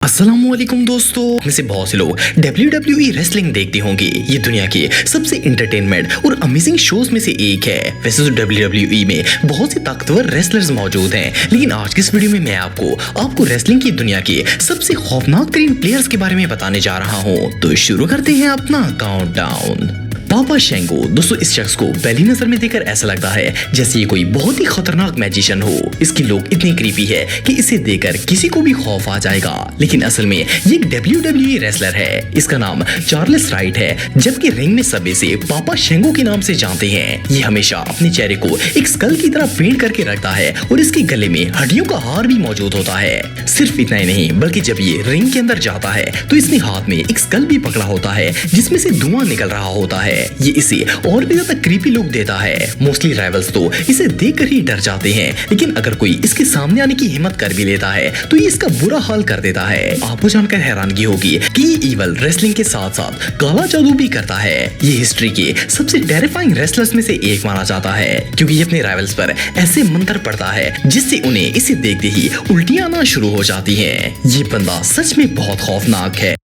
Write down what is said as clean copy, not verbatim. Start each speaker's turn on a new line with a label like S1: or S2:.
S1: अस्सलामुअलैकुम दोस्तों, में से बहुत से लोग WWE रेसलिंग देखते होंगे। ये दुनिया के सबसे एंटरटेनमेंट और अमेजिंग शोज में से एक है। वैसे तो WWE में बहुत से ताकतवर रेसलर्स मौजूद हैं, लेकिन आज की इस वीडियो में मैं आपको रेसलिंग की दुनिया के सबसे खौफनाक तरीन प्लेयर्स के बारे में बताने जा रहा हूँ। तो शुरू करते हैं अपना काउंटडाउन। पापा शेंगो। दोस्तों, इस शख्स को पहली नजर में देखकर ऐसा लगता है जैसे ये कोई बहुत ही खतरनाक मैजिशियन हो। इसकी लुक इतनी क्रीपी है कि इसे देखकर किसी को भी खौफ आ जाएगा, लेकिन असल में ये एक WWE रेसलर है। इसका नाम चार्ल्स राइट है, जबकि रिंग में सब इसे पापा शेंगो के नाम से जानते हैं। ये हमेशा अपने चेहरे को एक स्कल की तरह पेंट करके रखता है और इसके गले में हड्डियों का हार भी मौजूद होता है। सिर्फ इतना ही नहीं, बल्कि जब ये रिंग के अंदर जाता है तो इसने हाथ में एक स्कल भी पकड़ा होता है जिसमें से धुआं निकल रहा होता है। ये इसे और भी ज्यादा क्रीपी लुक देता है। मोस्टली राइवल्स तो इसे देखकर ही डर जाते हैं, लेकिन अगर कोई इसके सामने आने की हिम्मत कर भी लेता है तो ये इसका बुरा हाल कर देता है। आपको जानकर हैरानगी होगी कि ये इवल रेसलिंग के साथ साथ काला जादू भी करता है। ये हिस्ट्री के सबसे टेरिफाइंग रेसलर्स में से एक माना जाता है, क्योंकि ये अपने राइवल्स पर ऐसे मंत्र पड़ता है जिससे उन्हें इसे देखते ही उल्टियां आना शुरू हो जाती हैं। ये बंदा सच में बहुत खौफनाक है।